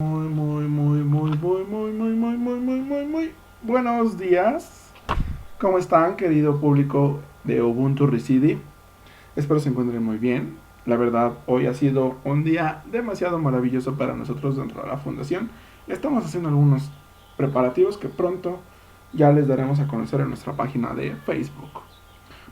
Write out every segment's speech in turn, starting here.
Muy buenos días. ¿Cómo están, querido público de Ubuntu Residi? Espero se encuentren muy bien. La verdad, hoy ha sido un día demasiado maravilloso para nosotros dentro de la fundación. Estamos haciendo algunos preparativos que pronto ya les daremos a conocer en nuestra página de Facebook.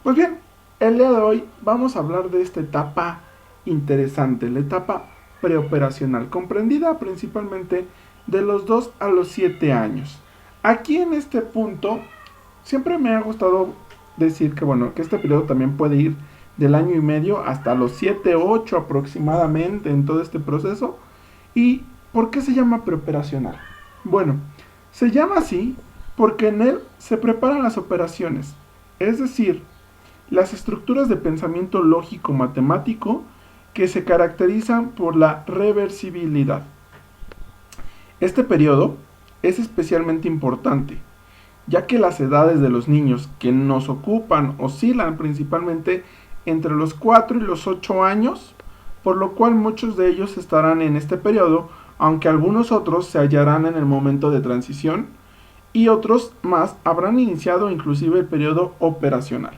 Pues bien, el día de hoy vamos a hablar de esta etapa interesante, la etapa preoperacional, comprendida principalmente de los 2 a los 7 años. Aquí en este punto siempre me ha gustado decir que este periodo también puede ir del año y medio hasta los 7, 8 aproximadamente en todo este proceso. ¿Y por qué se llama preoperacional? Bueno, se llama así porque en él se preparan las operaciones, es decir, las estructuras de pensamiento lógico matemático que se caracterizan por la reversibilidad. Este periodo es especialmente importante, ya que las edades de los niños que nos ocupan oscilan principalmente entre los 4 y los 8 años, por lo cual muchos de ellos estarán en este periodo, aunque algunos otros se hallarán en el momento de transición y otros más habrán iniciado inclusive el periodo operacional.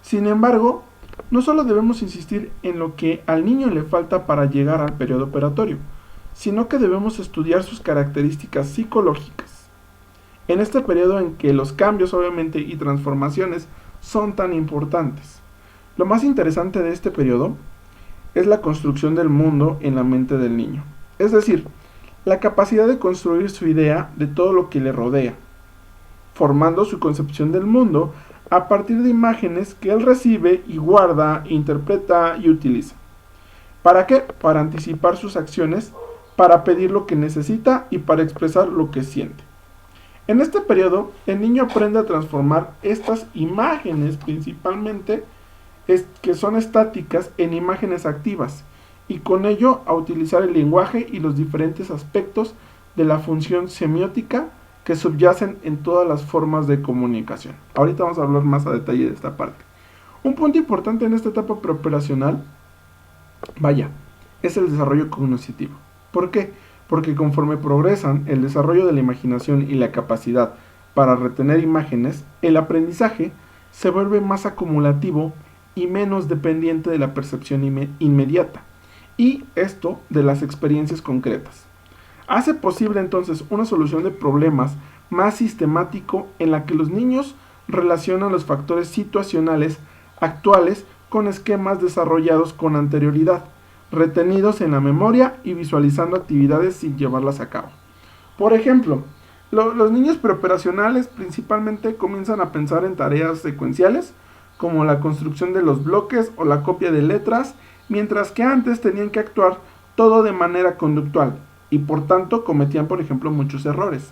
Sin embargo, no solo debemos insistir en lo que al niño le falta para llegar al periodo operatorio, sino que debemos estudiar sus características psicológicas. En este periodo en que los cambios obviamente y transformaciones son tan importantes. Lo más interesante de este periodo es la construcción del mundo en la mente del niño. Es decir, la capacidad de construir su idea de todo lo que le rodea, formando su concepción del mundo a partir de imágenes que él recibe y guarda, interpreta y utiliza. ¿Para qué? Para anticipar sus acciones, para pedir lo que necesita y para expresar lo que siente. En este periodo, el niño aprende a transformar estas imágenes principalmente que son estáticas en imágenes activas y con ello a utilizar el lenguaje y los diferentes aspectos de la función semiótica que subyacen en todas las formas de comunicación. Ahorita vamos a hablar más a detalle de esta parte. Un punto importante en esta etapa preoperacional, es el desarrollo cognitivo. ¿Por qué? Porque conforme progresan el desarrollo de la imaginación y la capacidad para retener imágenes, el aprendizaje se vuelve más acumulativo y menos dependiente de la percepción inmediata, y esto de las experiencias concretas. Hace posible entonces una solución de problemas más sistemático en la que los niños relacionan los factores situacionales actuales con esquemas desarrollados con anterioridad, retenidos en la memoria y visualizando actividades sin llevarlas a cabo. Por ejemplo, los niños preoperacionales principalmente comienzan a pensar en tareas secuenciales, como la construcción de los bloques o la copia de letras, mientras que antes tenían que actuar todo de manera conductual y por tanto cometían, por ejemplo, muchos errores.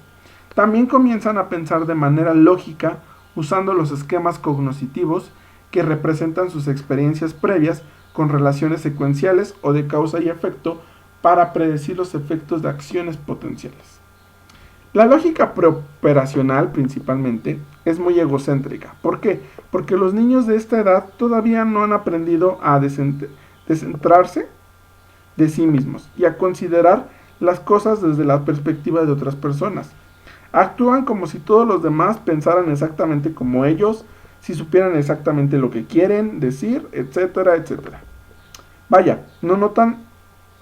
También comienzan a pensar de manera lógica usando los esquemas cognitivos que representan sus experiencias previas con relaciones secuenciales o de causa y efecto para predecir los efectos de acciones potenciales. La lógica preoperacional principalmente es muy egocéntrica. ¿Por qué? Porque los niños de esta edad todavía no han aprendido a descentrarse de sí mismos y a considerar las cosas desde la perspectiva de otras personas. Actúan como si todos los demás pensaran exactamente como ellos, si supieran exactamente lo que quieren decir, etcétera, etcétera. No notan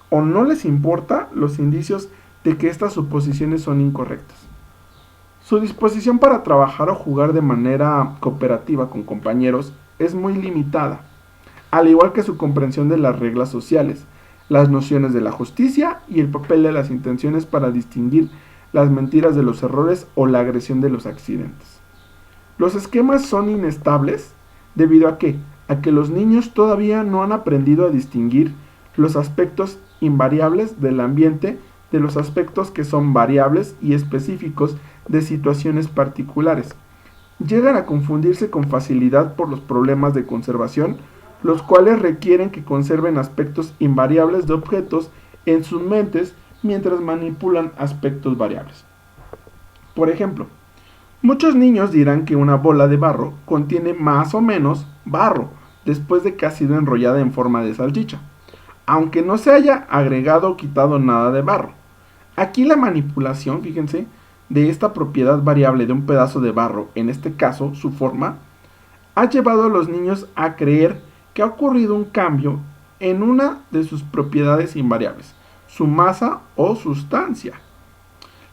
o no les importa los indicios de que estas suposiciones son incorrectas. Su disposición para trabajar o jugar de manera cooperativa con compañeros es muy limitada, al igual que su comprensión de las reglas sociales, las nociones de la justicia y el papel de las intenciones para distinguir las mentiras de los errores o la agresión de los accidentes. Los esquemas son inestables debido a que los niños todavía no han aprendido a distinguir los aspectos invariables del ambiente de los aspectos que son variables y específicos de situaciones particulares. Llegan a confundirse con facilidad por los problemas de conservación, los cuales requieren que conserven aspectos invariables de objetos en sus mentes mientras manipulan aspectos variables. Por ejemplo, muchos niños dirán que una bola de barro contiene más o menos barro después de que ha sido enrollada en forma de salchicha, aunque no se haya agregado o quitado nada de barro. Aquí la manipulación, fíjense, de esta propiedad variable de un pedazo de barro, en este caso su forma, ha llevado a los niños a creer que ha ocurrido un cambio en una de sus propiedades invariables, su masa o sustancia.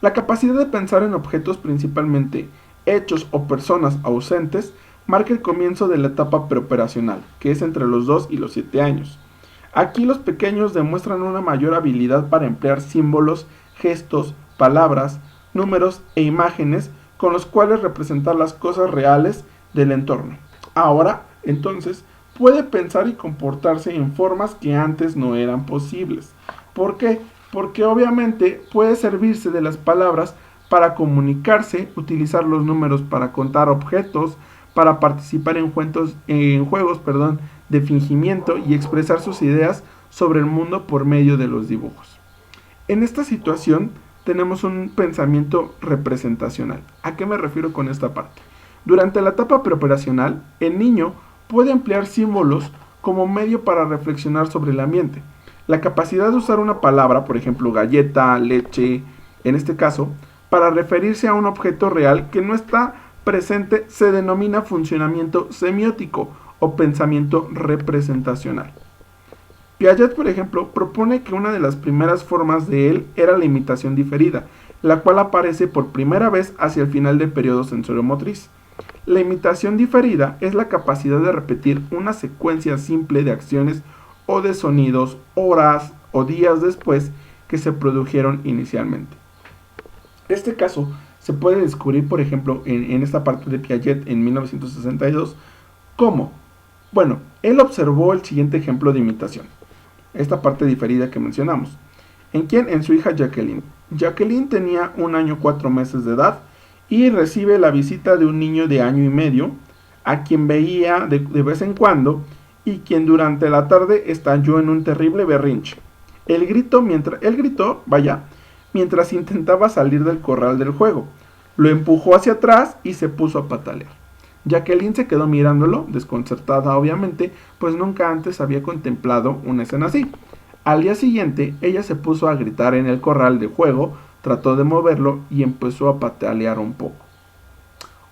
La capacidad de pensar en objetos, principalmente hechos o personas ausentes, marca el comienzo de la etapa preoperacional, que es entre los 2 y los 7 años. Aquí los pequeños demuestran una mayor habilidad para emplear símbolos, gestos, palabras, números e imágenes con los cuales representar las cosas reales del entorno. Ahora, entonces, puede pensar y comportarse en formas que antes no eran posibles. ¿Por qué? Porque obviamente puede servirse de las palabras para comunicarse, utilizar los números para contar objetos, para participar en juegos, de fingimiento y expresar sus ideas sobre el mundo por medio de los dibujos. En esta situación tenemos un pensamiento representacional. ¿A qué me refiero con esta parte? Durante la etapa preoperacional, el niño puede emplear símbolos como medio para reflexionar sobre el ambiente. La capacidad de usar una palabra, por ejemplo galleta, leche, en este caso, para referirse a un objeto real que no está presente, se denomina funcionamiento semiótico o pensamiento representacional. Piaget, por ejemplo, propone que una de las primeras formas de él era la imitación diferida, la cual aparece por primera vez hacia el final del periodo sensoriomotriz. La imitación diferida es la capacidad de repetir una secuencia simple de acciones o de sonidos horas o días después que se produjeron inicialmente. Este caso se puede descubrir, por ejemplo, en esta parte de Piaget en 1962, ¿cómo? Bueno, él observó el siguiente ejemplo de imitación, esta parte diferida que mencionamos. ¿En quién? En su hija Jacqueline. Jacqueline tenía 1 año 4 meses de edad y recibe la visita de un niño de 1 año y medio, a quien veía de vez en cuando y quien durante la tarde estalló en un terrible berrinche. Él gritó mientras intentaba salir del corral del juego. Lo empujó hacia atrás y se puso a patalear. Jacqueline se quedó mirándolo, desconcertada obviamente, pues nunca antes había contemplado una escena así. Al día siguiente, ella se puso a gritar en el corral de juego, trató de moverlo y empezó a patalear un poco.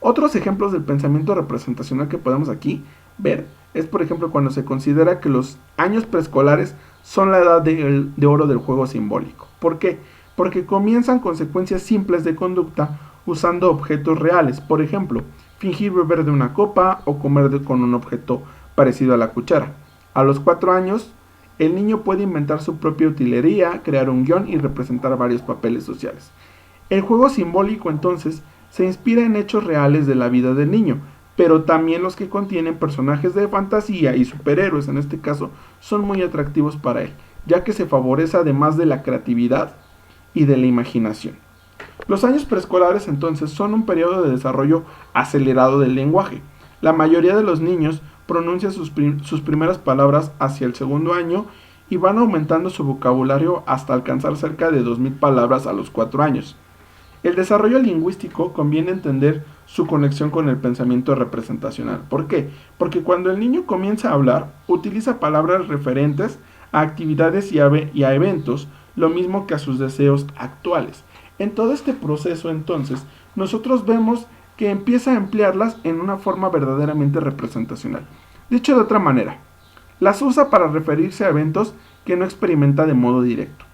Otros ejemplos del pensamiento representacional que podemos aquí ver es, por ejemplo, cuando se considera que los años preescolares son la edad de oro del juego simbólico. ¿Por qué? Porque comienzan consecuencias simples de conducta usando objetos reales, por ejemplo, fingir beber de una copa o comer con un objeto parecido a la cuchara. A los 4 años, el niño puede inventar su propia utilería, crear un guión y representar varios papeles sociales. El juego simbólico, entonces, se inspira en hechos reales de la vida del niño, pero también los que contienen personajes de fantasía y superhéroes, en este caso, son muy atractivos para él, ya que se favorece además de la creatividad y de la imaginación. Los años preescolares entonces son un periodo de desarrollo acelerado del lenguaje. La mayoría de los niños pronuncia sus primeras palabras hacia el 2.º año y van aumentando su vocabulario hasta alcanzar cerca de 2.000 palabras a los 4 años. El desarrollo lingüístico conviene entender su conexión con el pensamiento representacional. ¿Por qué? Porque cuando el niño comienza a hablar, utiliza palabras referentes a actividades y a eventos, lo mismo que a sus deseos actuales. En todo este proceso, entonces, nosotros vemos que empieza a emplearlas en una forma verdaderamente representacional. Dicho de otra manera, las usa para referirse a eventos que no experimenta de modo directo.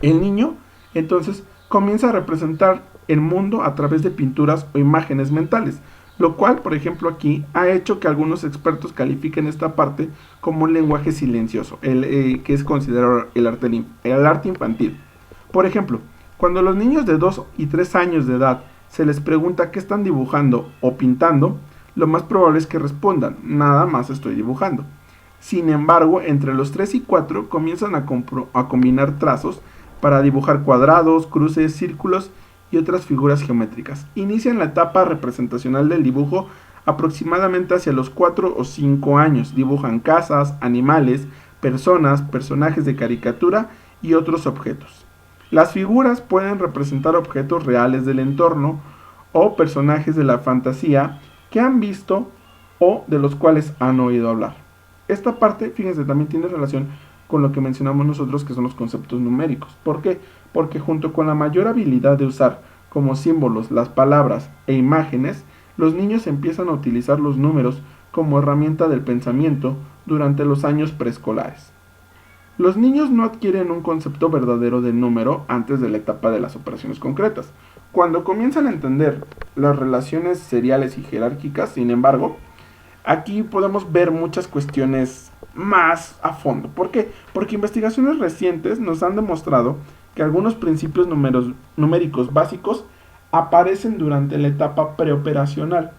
El niño, entonces, comienza a representar el mundo a través de pinturas o imágenes mentales, lo cual, por ejemplo, aquí ha hecho que algunos expertos califiquen esta parte como un lenguaje silencioso, que es considerado el arte infantil. Por ejemplo, cuando los niños de 2 y 3 años de edad se les pregunta qué están dibujando o pintando, lo más probable es que respondan, nada más estoy dibujando. Sin embargo, entre los 3 y 4 comienzan a combinar trazos para dibujar cuadrados, cruces, círculos y otras figuras geométricas. Inician la etapa representacional del dibujo aproximadamente hacia los 4 o 5 años. Dibujan casas, animales, personas, personajes de caricatura y otros objetos. Las figuras pueden representar objetos reales del entorno o personajes de la fantasía que han visto o de los cuales han oído hablar. Esta parte, fíjense, también tiene relación con lo que mencionamos nosotros que son los conceptos numéricos. ¿Por qué? Porque junto con la mayor habilidad de usar como símbolos las palabras e imágenes, los niños empiezan a utilizar los números como herramienta del pensamiento durante los años preescolares. Los niños no adquieren un concepto verdadero del número antes de la etapa de las operaciones concretas. Cuando comienzan a entender las relaciones seriales y jerárquicas, sin embargo, aquí podemos ver muchas cuestiones más a fondo. ¿Por qué? Porque investigaciones recientes nos han demostrado que algunos principios numéricos básicos aparecen durante la etapa preoperacional.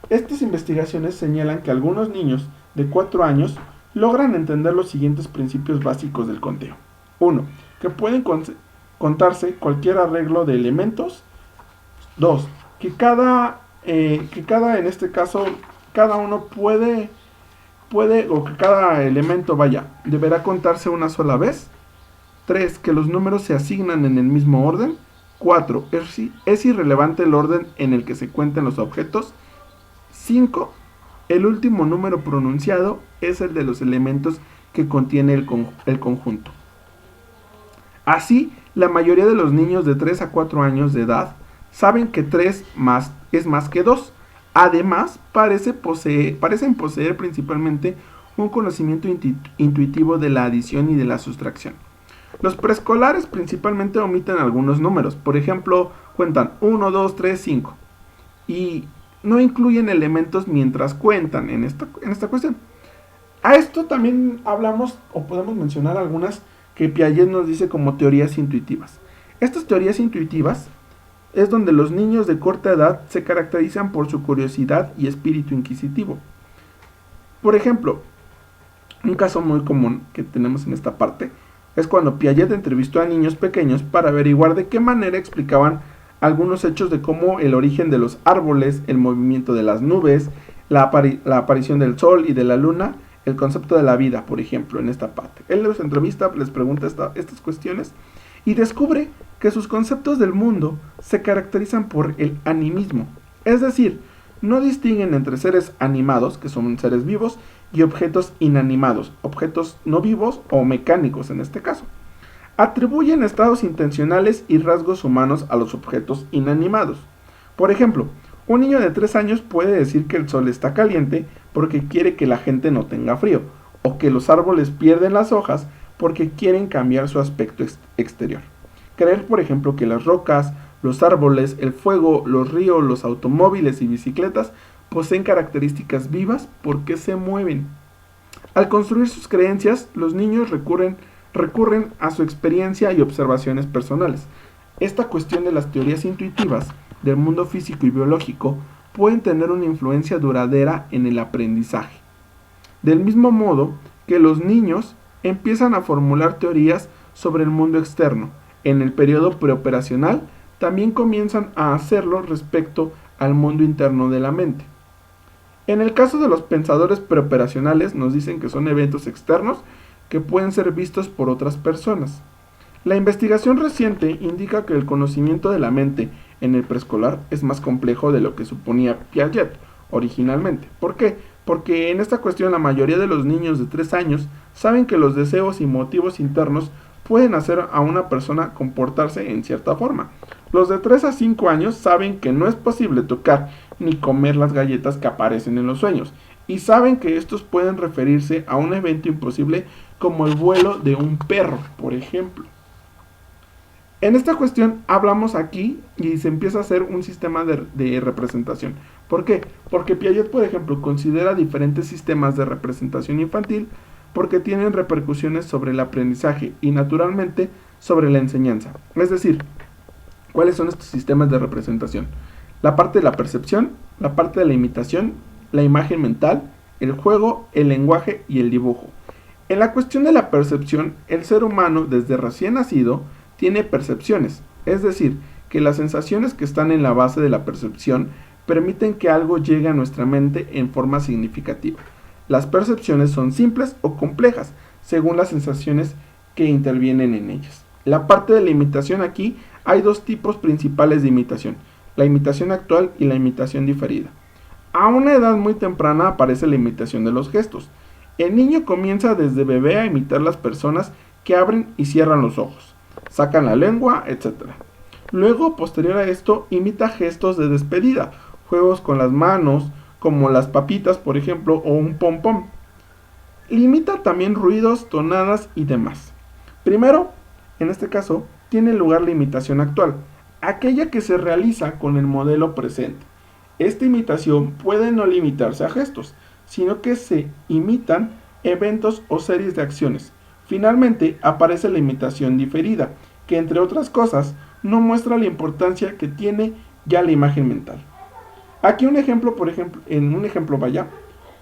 Estas investigaciones señalan que algunos niños de 4 años logran entender los siguientes principios básicos del conteo. 1. Que pueden contarse cualquier arreglo de elementos. 2. Que cada en este caso, cada uno puede o que cada elemento deberá contarse una sola vez. 3. Que los números se asignan en el mismo orden. 4. Es irrelevante el orden en el que se cuenten los objetos. 5. El último número pronunciado es el de los elementos que contiene el conjunto. Así, la mayoría de los niños de 3 a 4 años de edad saben que 3 es más que 2. Además, parecen poseer principalmente un conocimiento intuitivo de la adición y de la sustracción. Los preescolares principalmente omiten algunos números. Por ejemplo, cuentan 1, 2, 3, 5. Y no incluyen elementos mientras cuentan en esta cuestión. A esto también hablamos o podemos mencionar algunas que Piaget nos dice como teorías intuitivas. Estas teorías intuitivas es donde los niños de corta edad se caracterizan por su curiosidad y espíritu inquisitivo. Por ejemplo, un caso muy común que tenemos en esta parte es cuando Piaget entrevistó a niños pequeños para averiguar de qué manera explicaban algunos hechos de cómo el origen de los árboles, el movimiento de las nubes, la aparición del sol y de la luna, el concepto de la vida, por ejemplo, en esta parte. Él los entrevista, les pregunta estas cuestiones y descubre que sus conceptos del mundo se caracterizan por el animismo. Es decir, no distinguen entre seres animados, que son seres vivos, y objetos inanimados, objetos no vivos o mecánicos en este caso. Atribuyen estados intencionales y rasgos humanos a los objetos inanimados. Por ejemplo, un niño de 3 años puede decir que el sol está caliente porque quiere que la gente no tenga frío, o que los árboles pierden las hojas porque quieren cambiar su aspecto exterior. Creer, por ejemplo, que las rocas, los árboles, el fuego, los ríos, los automóviles y bicicletas poseen características vivas porque se mueven. Al construir sus creencias, los niños recurren a su experiencia y observaciones personales. Esta cuestión de las teorías intuitivas del mundo físico y biológico pueden tener una influencia duradera en el aprendizaje. Del mismo modo que los niños empiezan a formular teorías sobre el mundo externo, en el periodo preoperacional también comienzan a hacerlo respecto al mundo interno de la mente. En el caso de los pensadores preoperacionales nos dicen que son eventos externos que pueden ser vistos por otras personas. La investigación reciente indica que el conocimiento de la mente en el preescolar es más complejo de lo que suponía Piaget originalmente. ¿Por qué? Porque en esta cuestión la mayoría de los niños de 3 años saben que los deseos y motivos internos pueden hacer a una persona comportarse en cierta forma. Los de 3 a 5 años saben que no es posible tocar ni comer las galletas que aparecen en los sueños, y saben que estos pueden referirse a un evento imposible como el vuelo de un perro, por ejemplo. En esta cuestión hablamos aquí y se empieza a hacer un sistema de representación. ¿Por qué? Porque Piaget, por ejemplo, considera diferentes sistemas de representación infantil porque tienen repercusiones sobre el aprendizaje y naturalmente sobre la enseñanza. Es decir, ¿cuáles son estos sistemas de representación? La parte de la percepción, la parte de la imitación, la imagen mental, el juego, el lenguaje y el dibujo. En la cuestión de la percepción, el ser humano desde recién nacido tiene percepciones, es decir, que las sensaciones que están en la base de la percepción permiten que algo llegue a nuestra mente en forma significativa. Las percepciones son simples o complejas, según las sensaciones que intervienen en ellas. La parte de la imitación aquí, hay 2 tipos principales de imitación, la imitación actual y la imitación diferida. A una edad muy temprana aparece la imitación de los gestos. El niño comienza desde bebé a imitar las personas que abren y cierran los ojos, sacan la lengua, etc. Luego, posterior a esto, imita gestos de despedida, juegos con las manos, como las papitas, por ejemplo, o un pom-pom. Limita también ruidos, tonadas y demás. Primero, en este caso, tiene lugar la imitación actual, aquella que se realiza con el modelo presente. Esta imitación puede no limitarse a gestos, sino que se imitan eventos o series de acciones. Finalmente, aparece la imitación diferida, que entre otras cosas, no muestra la importancia que tiene ya la imagen mental. Aquí un ejemplo,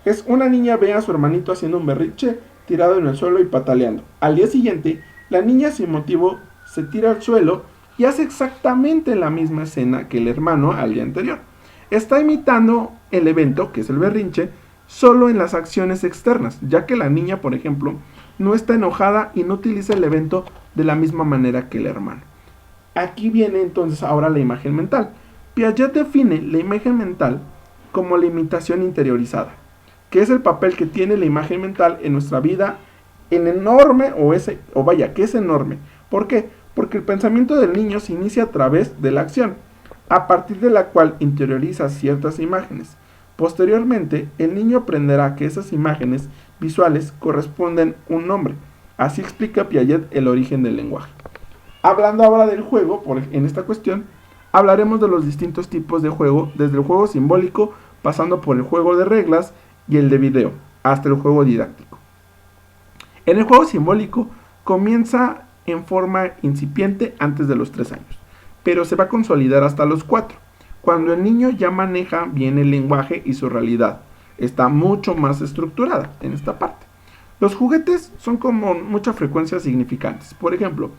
es una niña ve a su hermanito haciendo un berrinche, tirado en el suelo y pataleando. Al día siguiente, la niña sin motivo se tira al suelo y hace exactamente la misma escena que el hermano al día anterior. Está imitando el evento, que es el berrinche, solo en las acciones externas, ya que la niña, por ejemplo, no está enojada y no utiliza el evento de la misma manera que el hermano. Aquí viene entonces ahora la imagen mental. Piaget define la imagen mental como la imitación interiorizada, que es el papel que tiene la imagen mental en nuestra vida, que es enorme. ¿Por qué? Porque el pensamiento del niño se inicia a través de la acción, a partir de la cual interioriza ciertas imágenes. Posteriormente, el niño aprenderá que esas imágenes visuales corresponden a un nombre. Así explica Piaget el origen del lenguaje. Hablando ahora del juego, en esta cuestión, hablaremos de los distintos tipos de juego, desde el juego simbólico, pasando por el juego de reglas y el de video, hasta el juego didáctico. En el juego simbólico comienza en forma incipiente antes de los 3 años, pero se va a consolidar hasta los 4, cuando el niño ya maneja bien el lenguaje y su realidad. Está mucho más estructurada en esta parte. Los juguetes son con mucha frecuencia significantes. Por ejemplo,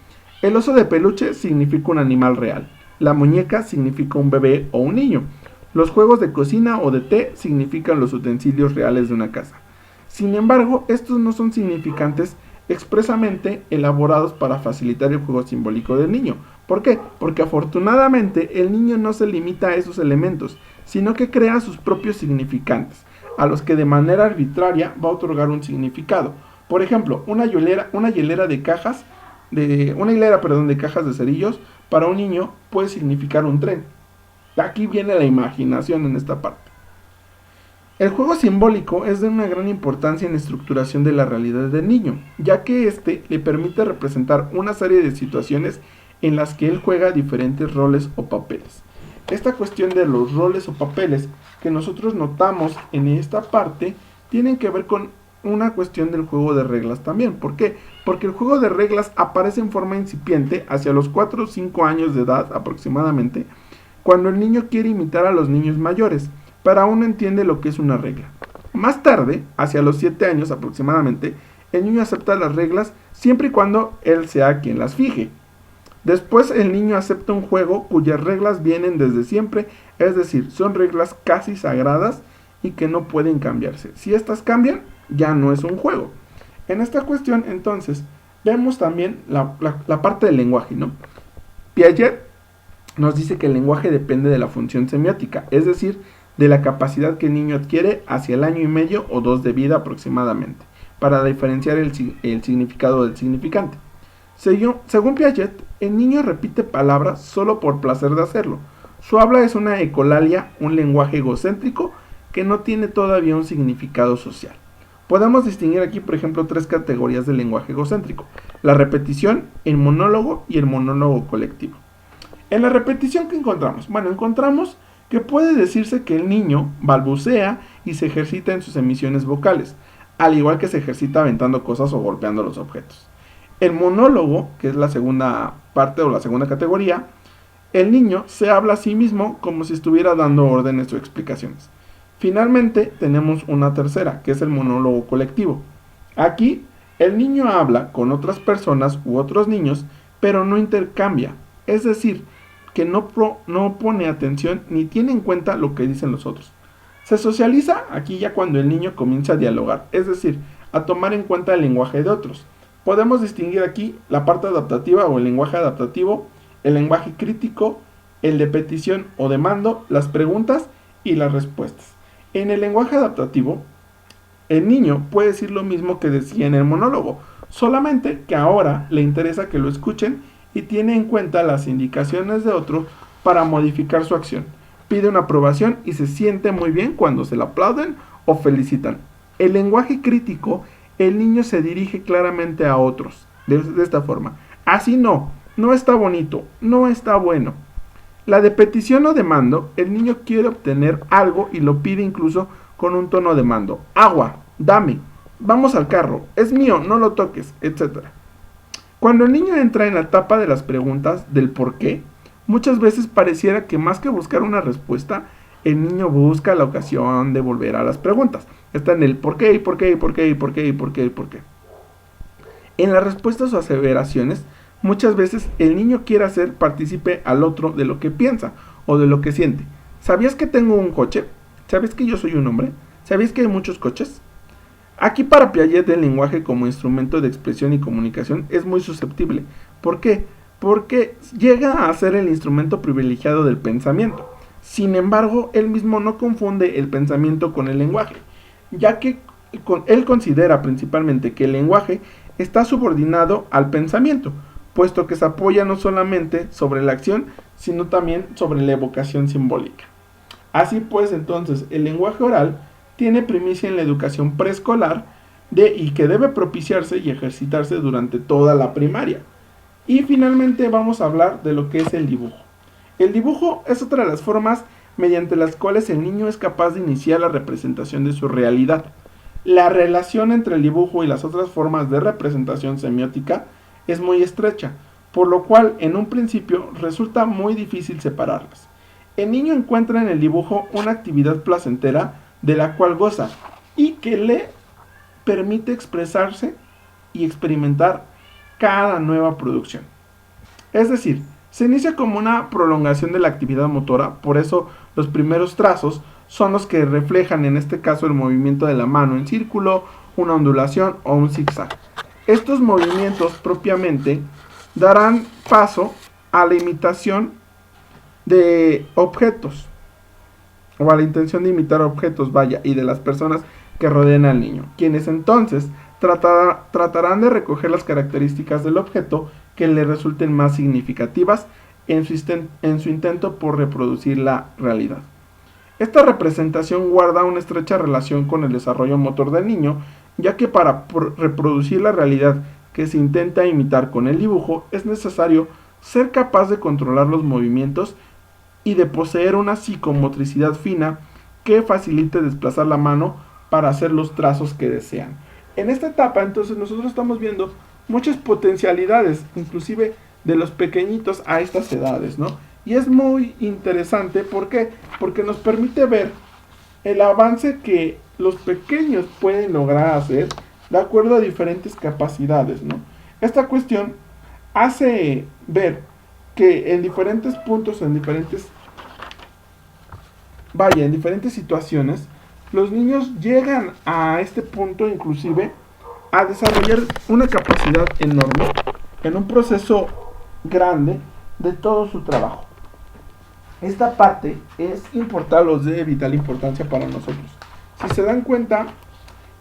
el oso de peluche significa un animal real. La muñeca significa un bebé o un niño. Los juegos de cocina o de té significan los utensilios reales de una casa. Sin embargo, estos no son significantes expresamente elaborados para facilitar el juego simbólico del niño. ¿Por qué? Porque afortunadamente el niño no se limita a esos elementos, sino que crea sus propios significantes, a los que de manera arbitraria va a otorgar un significado. Por ejemplo, una hilera de cajas de cerillos para un niño puede significar un tren. Aquí viene la imaginación en esta parte. El juego simbólico es de una gran importancia en la estructuración de la realidad del niño, ya que éste le permite representar una serie de situaciones en las que él juega diferentes roles o papeles. Esta cuestión de los roles o papeles que nosotros notamos en esta parte tienen que ver con una cuestión del juego de reglas también. ¿Por qué? Porque el juego de reglas aparece en forma incipiente hacia los 4 o 5 años de edad aproximadamente, cuando el niño quiere imitar a los niños mayores, pero aún no entiende lo que es una regla. Más tarde, hacia los 7 años aproximadamente, el niño acepta las reglas siempre y cuando él sea quien las fije. Después el niño acepta un juego cuyas reglas vienen desde siempre, es decir, son reglas casi sagradas y que no pueden cambiarse. Si estas cambian, ya no es un juego. En esta cuestión, entonces, vemos también la parte del lenguaje, ¿no? Piaget nos dice que el lenguaje depende de la función semiótica, es decir, de la capacidad que el niño adquiere hacia el 1 año y medio o 2 de vida aproximadamente, para diferenciar el significado del significante. Según Piaget, el niño repite palabras solo por placer de hacerlo. Su habla es una ecolalia, un lenguaje egocéntrico que no tiene todavía un significado social. Podemos distinguir aquí, por ejemplo, 3 categorías del lenguaje egocéntrico: la repetición, el monólogo y el monólogo colectivo. En la repetición, ¿qué encontramos? Bueno, encontramos que puede decirse que el niño balbucea y se ejercita en sus emisiones vocales, al igual que se ejercita aventando cosas o golpeando los objetos. El monólogo, que es la segunda parte o la segunda categoría, el niño se habla a sí mismo como si estuviera dando órdenes o explicaciones. Finalmente, tenemos una tercera, que es el monólogo colectivo. Aquí, el niño habla con otras personas u otros niños, pero no intercambia, es decir, que no pone atención ni tiene en cuenta lo que dicen los otros. Se socializa aquí ya cuando el niño comienza a dialogar, es decir, a tomar en cuenta el lenguaje de otros. Podemos distinguir aquí la parte adaptativa o el lenguaje adaptativo, el lenguaje crítico, el de petición o de mando, las preguntas y las respuestas. En el lenguaje adaptativo, El niño puede decir lo mismo que decía en el monólogo, solamente que ahora le interesa que lo escuchen y tiene en cuenta las indicaciones de otro para modificar su acción. Pide una aprobación y se siente muy bien cuando se le aplauden o felicitan. El lenguaje crítico, el niño se dirige claramente a otros, de esta forma. Así no, no está bonito, no está bueno. La de petición o de mando, el niño quiere obtener algo y lo pide incluso con un tono de mando. Agua, dame, vamos al carro, es mío, no lo toques, etc. Cuando el niño entra en la etapa de las preguntas del por qué, muchas veces pareciera que más que buscar una respuesta, el niño busca la ocasión de volver a las preguntas. Está en el por qué, y por qué, y por qué, y por qué, y por qué, y por qué. En las respuestas o aseveraciones, muchas veces el niño quiere hacer partícipe al otro de lo que piensa o de lo que siente. ¿Sabías que tengo un coche? ¿Sabías que yo soy un hombre? ¿Sabías que hay muchos coches? Aquí para Piaget el lenguaje como instrumento de expresión y comunicación es muy susceptible. ¿Por qué? Porque llega a ser el instrumento privilegiado del pensamiento. Sin embargo, él mismo no confunde el pensamiento con el lenguaje, ya que él considera principalmente que el lenguaje está subordinado al pensamiento, puesto que se apoya no solamente sobre la acción, sino también sobre la evocación simbólica. Así pues, entonces, el lenguaje oral tiene primicia en la educación preescolar y que debe propiciarse y ejercitarse durante toda la primaria. Y finalmente vamos a hablar de lo que es el dibujo. El dibujo es otra de las formas mediante las cuales el niño es capaz de iniciar la representación de su realidad. La relación entre el dibujo y las otras formas de representación semiótica es muy estrecha, por lo cual en un principio resulta muy difícil separarlas. El niño encuentra en el dibujo una actividad placentera de la cual goza y que le permite expresarse y experimentar cada nueva producción. Es decir, se inicia como una prolongación de la actividad motora, por eso los primeros trazos son los que reflejan en este caso el movimiento de la mano en círculo, una ondulación o un zigzag. Estos movimientos propiamente darán paso a la imitación de objetos, o a la intención de imitar objetos, y de las personas que rodean al niño, quienes entonces tratarán de recoger las características del objeto que le resulten más significativas en su intento por reproducir la realidad. Esta representación guarda una estrecha relación con el desarrollo motor del niño, ya que para reproducir la realidad que se intenta imitar con el dibujo es necesario ser capaz de controlar los movimientos y de poseer una psicomotricidad fina que facilite desplazar la mano para hacer los trazos que desean. En esta etapa entonces nosotros estamos viendo muchas potencialidades, inclusive de los pequeñitos a estas edades, ¿no? Y es muy interesante, ¿por qué? Porque nos permite ver el avance que los pequeños pueden lograr hacer de acuerdo a diferentes capacidades, ¿no? Esta cuestión hace ver que en diferentes puntos, en diferentes situaciones, los niños llegan a este punto inclusive a desarrollar una capacidad enorme en un proceso grande de todo su trabajo. Esta parte es importante, o de vital importancia para nosotros. Si se dan cuenta,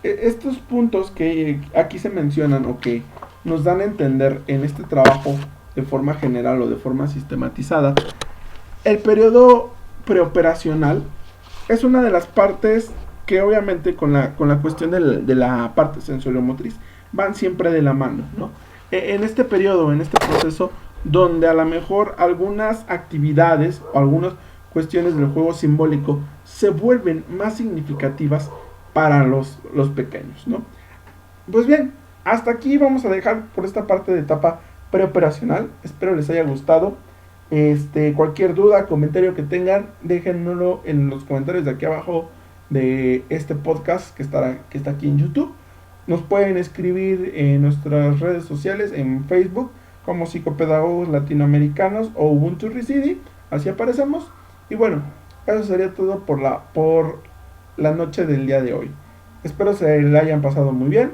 estos puntos que aquí se mencionan o que nos dan a entender en este trabajo de forma general o de forma sistematizada, el periodo preoperacional es una de las partes que obviamente con la cuestión de la parte sensoriomotriz van siempre de la mano, ¿no? En este periodo, en este proceso, donde a lo mejor algunas actividades o algunas cuestiones del juego simbólico se vuelven más significativas para los pequeños, ¿no? Pues bien, hasta aquí vamos a dejar por esta parte de etapa preoperacional. Espero les haya gustado. Cualquier duda, comentario que tengan, déjenmelo en los comentarios de aquí abajo de este podcast que está aquí en YouTube. Nos pueden escribir en nuestras redes sociales, en Facebook como Psicopedagogos Latinoamericanos o Ubuntu Residi, así aparecemos. Y bueno, eso sería todo por la noche del día de hoy. Espero se la hayan pasado muy bien.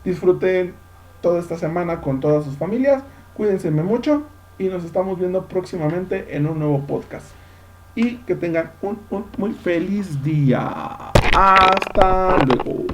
Disfruten toda esta semana con todas sus familias. Cuídense mucho y nos estamos viendo próximamente en un nuevo podcast. Y que tengan un muy feliz día. Hasta luego.